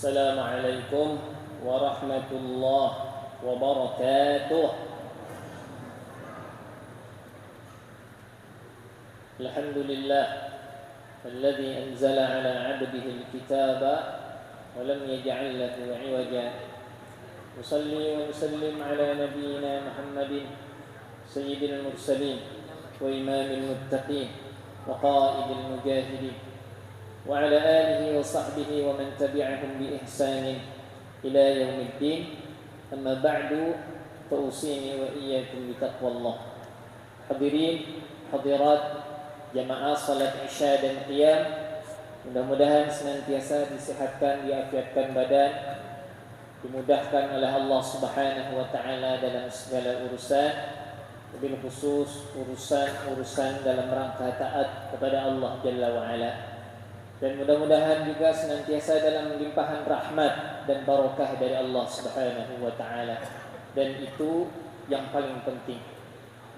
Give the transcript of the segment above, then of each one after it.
Assalamualaikum warahmatullahi wabarakatuh. Alhamdulillah alladzi anzala ala 'abdihi al-kitaba wa lam yaj'al lahu 'iwaja. Usalli wa usallim ala nabiyyina Muhammadin sayyidil mursalin wa imamil muttaqin wa qa'idil mujahidin wa ala alihi wa sahbihi wa man tabi'ahum bi ihsanin ila yaumiddin. Amma ba'du, fa usini wa iyyakum bi taqwallah. Hadirin hadirat jamaah salat Isya dan Qiyam, mudah-mudahan senantiasa disehatkan, diafiatkan badan, dimudahkan oleh Allah Subhanahu wa taala dalam segala urusan, wabil khusus urusan dalam rangka taat kepada Allah Jalla wa Ala. Dan mudah-mudahan juga senantiasa dalam limpahan rahmat dan barakah dari Allah Subhanahu wa taala. Dan itu yang paling penting,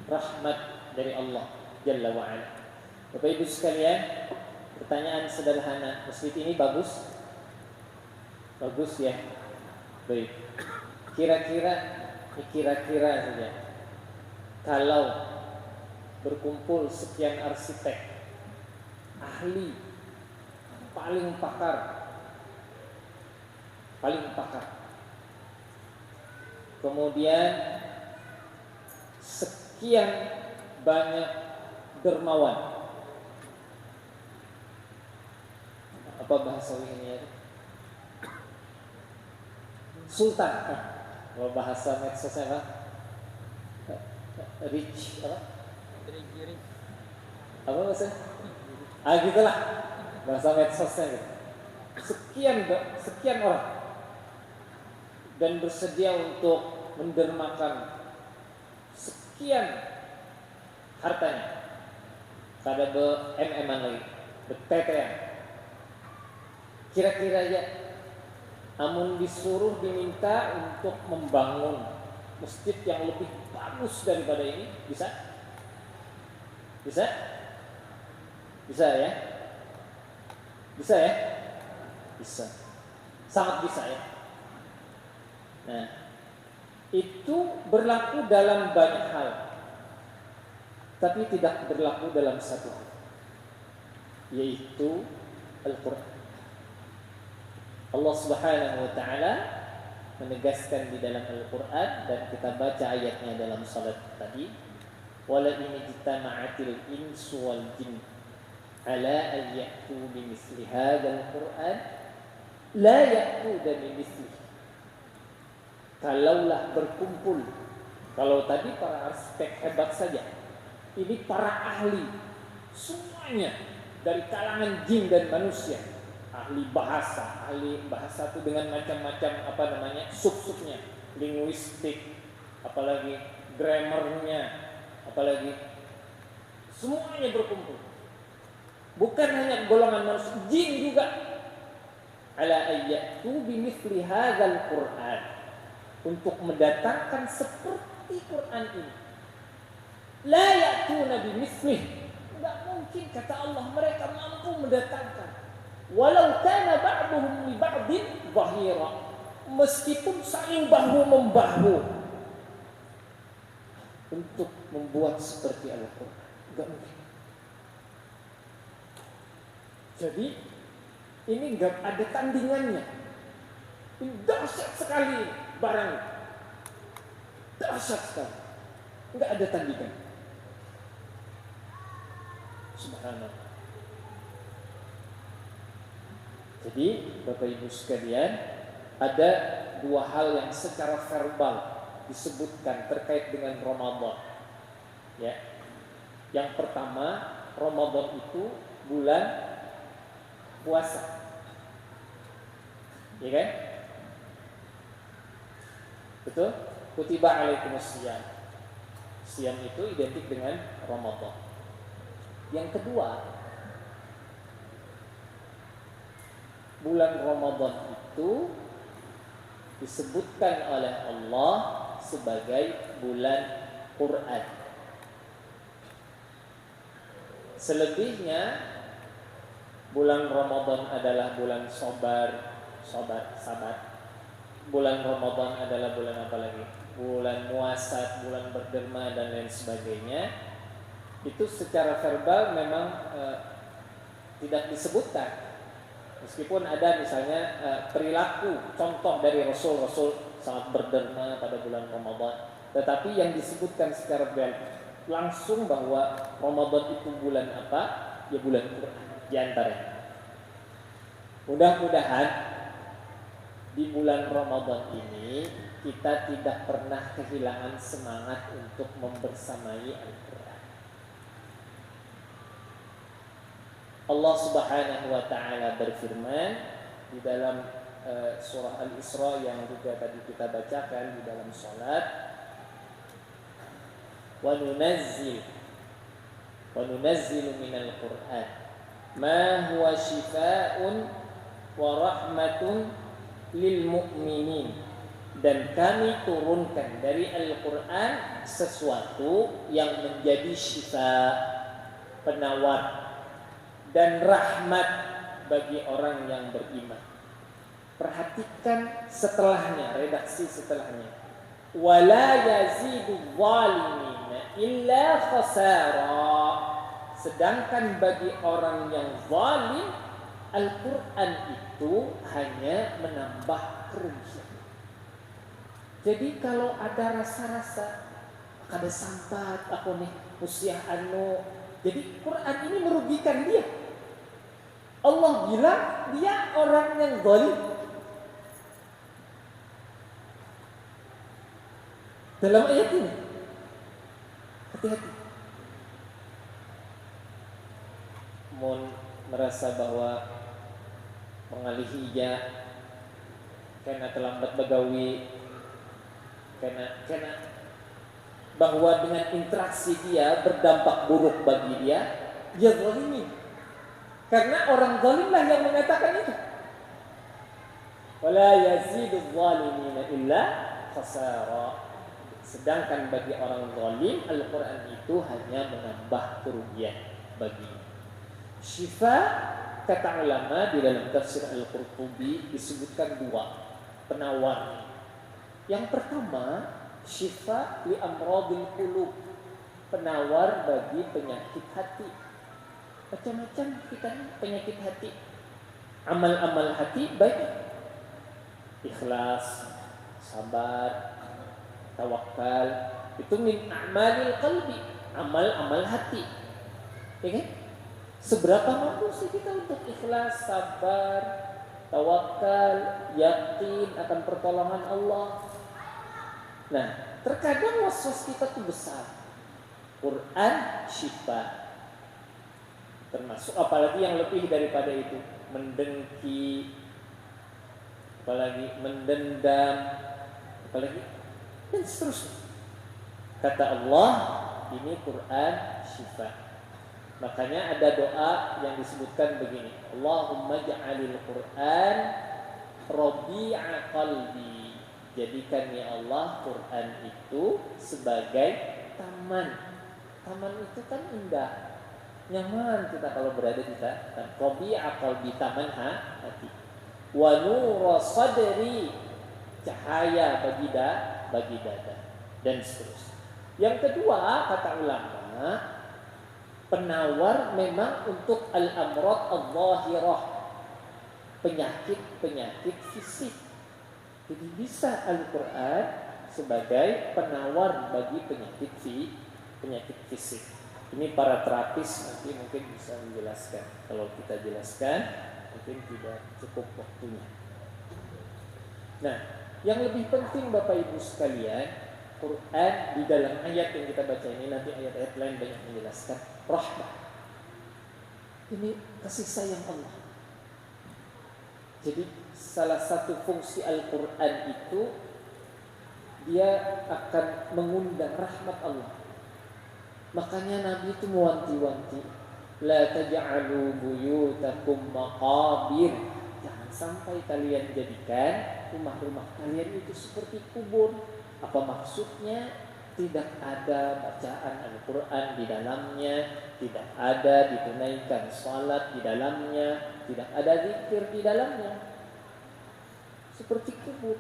rahmat dari Allah Jalla wa Ala. Bapak Ibu sekalian, pertanyaan sederhana, masjid ini bagus? Bagus ya. Baik. Kira-kira saja, kalau berkumpul sekian arsitek, ahli, paling pakar, kemudian sekian banyak dermawan, apa bahasa ini ya? Sultan, kalau bahasa medsosnya apa? Rich, apa? Apa bahasa? Gitulah bahasa medsosnya gitu. Sekian orang dan bersedia untuk mendermakan sekian hartanya, kada be-MM-an lagi, betetean. Kira-kira ya, amun disuruh diminta untuk membangun masjid yang lebih bagus daripada ini, bisa? Bisa ya? Bisa ya? Bisa. Sangat bisa ya. Nah, itu berlaku dalam banyak hal, tapi tidak berlaku dalam satu hal, yaitu Al-Quran. Allah Subhanahu wa ta'ala menegaskan di dalam Al-Quran, dan kita baca ayatnya dalam salat tadi, wala in ijtama'atil insu wal jin ala an ya'tu bimithli hadzal Qur'an la ya'tuna bimithlihi. Kalaulah berkumpul, kalau tadi para arsitek hebat saja, ini para ahli semuanya dari kalangan jin dan manusia, ahli bahasa itu dengan macam-macam sub-subnya, linguistik, apalagi grammarnya, apalagi semuanya berkumpul. Bukan hanya golongan manusia, jin juga. Ala ayyatu bimithli hadzal Qur'an, untuk mendatangkan seperti Quran ini. La ya'tuna bimithlihi, enggak mungkin kata Allah mereka mampu mendatangkan. Walau kana ba'duhum li ba'din dhahira, meskipun saling bahu-membahu untuk membuat seperti Al-Quran, enggak mungkin. Jadi ini enggak ada tandingannya. Ini dahsyat sekali barang, dahsyat sekali, enggak ada tandingan. Subhanallah. Jadi Bapak Ibu sekalian, ada dua hal yang secara verbal disebutkan terkait dengan Ramadan. Ya. Yang pertama, Ramadan itu bulan puasa. Ya kan? Betul? Kutiba alaikumusiyam. Siyam itu identik dengan Ramadan. Yang kedua, bulan Ramadan itu disebutkan oleh Allah sebagai bulan Quran. Selebihnya bulan Ramadan adalah bulan sabar, sabar. Bulan Ramadan adalah bulan apa lagi? Bulan muasat, bulan berderma dan lain sebagainya. Itu secara verbal memang tidak disebutkan. Meskipun ada misalnya perilaku contoh dari Rasul sangat berderma pada bulan Ramadan, tetapi yang disebutkan secara langsung bahwa Ramadan itu bulan apa? Ya bulan Quran di antaranya. Mudah-mudahan di bulan Ramadan ini kita tidak pernah kehilangan semangat untuk membersamai Al-Quran. Allah Subhanahu wa taala berfirman di dalam surah Al-Isra yang juga tadi kita bacakan di dalam salat, wa nunazzilu minal Qur'an ma huwa shifaa'un wa rahmatun lil mu'minin, dan kami turunkan dari Al-Quran sesuatu yang menjadi syifa, penawar dan rahmat bagi orang yang beriman. Perhatikan setelahnya, redaksi setelahnya, wala yazidu zalimina illa khasara. Sedangkan bagi orang yang zalim, Al-Quran itu hanya menambah kerugian. Jadi kalau ada rasa-rasa, ada sampat aku nih usia jadi Quran ini merugikan dia. Allah bilang dia orang yang zalim. Dalam ayat ini, hati-hati. Merasa bahwa mengalihi ija karena terlambat begawi, karena bahwa dengan interaksi dia berdampak buruk bagi dia zalimi. Karena orang zalimlah yang mengatakan itu. Wala yazidu zalimina illa khasara. Sedangkan bagi orang zalim, Al-Quran itu hanya menambah kerugian baginya. Syifa, kata ulama di dalam tafsir Al-Qurtubi disebutkan dua penawar. Yang pertama, syifa li amradil qulub, penawar bagi penyakit hati. Macam-macam kita penyakit hati. Amal-amal hati baik, ikhlas, sabar, tawakal, itu min a'malil qalbi, amal-amal hati. Ya kan? Seberapa mampu sih kita untuk ikhlas, sabar, tawakal, yakin akan pertolongan Allah. Nah, terkadang waswas kita tuh besar. Quran syifa. Termasuk apalagi yang lebih daripada itu, mendengki, apalagi mendendam, apalagi dan seterusnya. Kata Allah, ini Quran syifa. Makanya ada doa yang disebutkan begini, Allahumma ja'alil Quran rabi'a qalbi. Jadikan ya Allah Quran itu sebagai taman. Taman itu kan indah, nyaman kita kalau berada di sana. Rabi'a qalbi, taman hati. Wa nura sadri, cahaya bagi dada, dan seterusnya. Yang kedua, kata ulama, penawar memang untuk al-amrad al-zahirah, penyakit fisik. Jadi bisa Al-Quran sebagai penawar bagi penyakit fisik. Ini para terapis nanti mungkin bisa menjelaskan. Kalau kita jelaskan mungkin tidak cukup waktunya. Nah, yang lebih penting Bapak Ibu sekalian, Quran di dalam ayat yang kita baca ini, nanti ayat-ayat lain banyak menjelaskan rahmah. Ini kasih sayang Allah. Jadi salah satu fungsi Al-Quran itu dia akan mengundang rahmat Allah. Makanya Nabi itu mewanti-wanti, la taj'alu buyutakum maqabir. Jangan sampai kalian jadikan rumah-rumah kalian itu seperti kubur. Apa maksudnya? Tidak ada bacaan Al-Quran di dalamnya, tidak ada ditunaikan salat di dalamnya, tidak ada zikir di dalamnya. seperti kubur.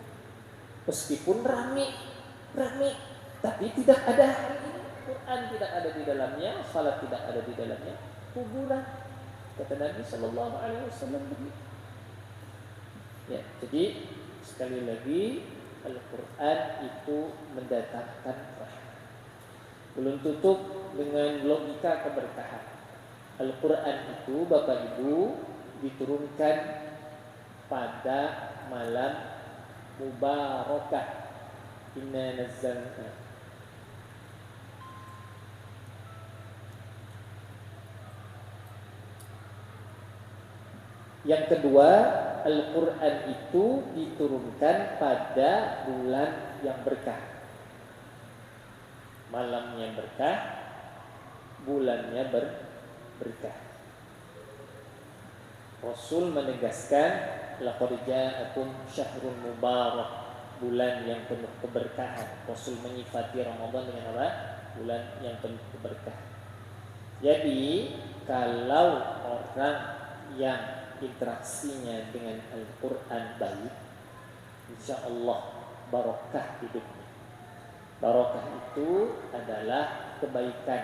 Meskipun rame, tapi tidak ada Quran tidak ada di dalamnya, salat tidak ada di dalamnya, kuburan. Kata Nabi Sallallahu Alaihi Wasallam begitu. Ya, jadi sekali lagi Al-Quran itu mendatangkan rahmat. Belum tutup dengan logika keberkahan. Al-Quran itu Bapak Ibu diturunkan pada malam mubarakah. Inna nazzalna. Yang kedua, Al-Quran itu diturunkan pada bulan yang berkah. Malamnya berkah, bulannya berkah. Rasul menegaskan, laqad ja'akum syahrun mubarak, bulan yang penuh keberkahan. Rasul menyifati Ramadan dengan apa? Bulan yang penuh keberkahan. Jadi, kalau orang yang interaksinya dengan Al-Quran baik, insya Allah barokah hidupnya. Barokah itu adalah kebaikan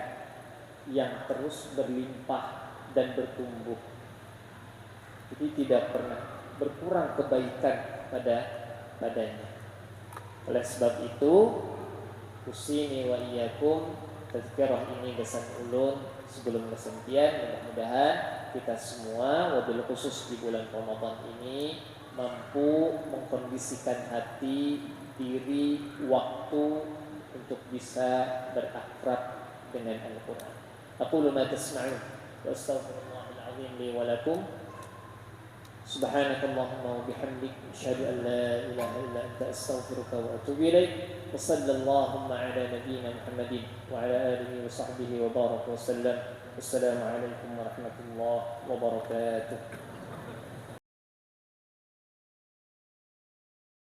yang terus berlimpah dan bertumbuh. Jadi tidak pernah berkurang kebaikan padanya. Oleh sebab itu, usini wa iyyakum, tazkirah ini kesan ulun sebelum kesempian. Mudah-mudahan kita semua, wabil khusus di bulan Ramadan ini, mampu mengkondisikan hati, diri, waktu untuk bisa berakrab dengan Al-Quran. Aqulu ma tasma'un wa astaghfirullahal azim li wa lakum. Subhanakallahumma wa bihamdik, asyhadu an la ilaha illa anta, astaghfiruka wa atubu ilaik. Wa sallallahu ala nabiyyina Muhammadin wa ala alihi wa sahbihi wa baraka wa sallam. Wassalamu alaikum warahmatullahi wabarakatuh.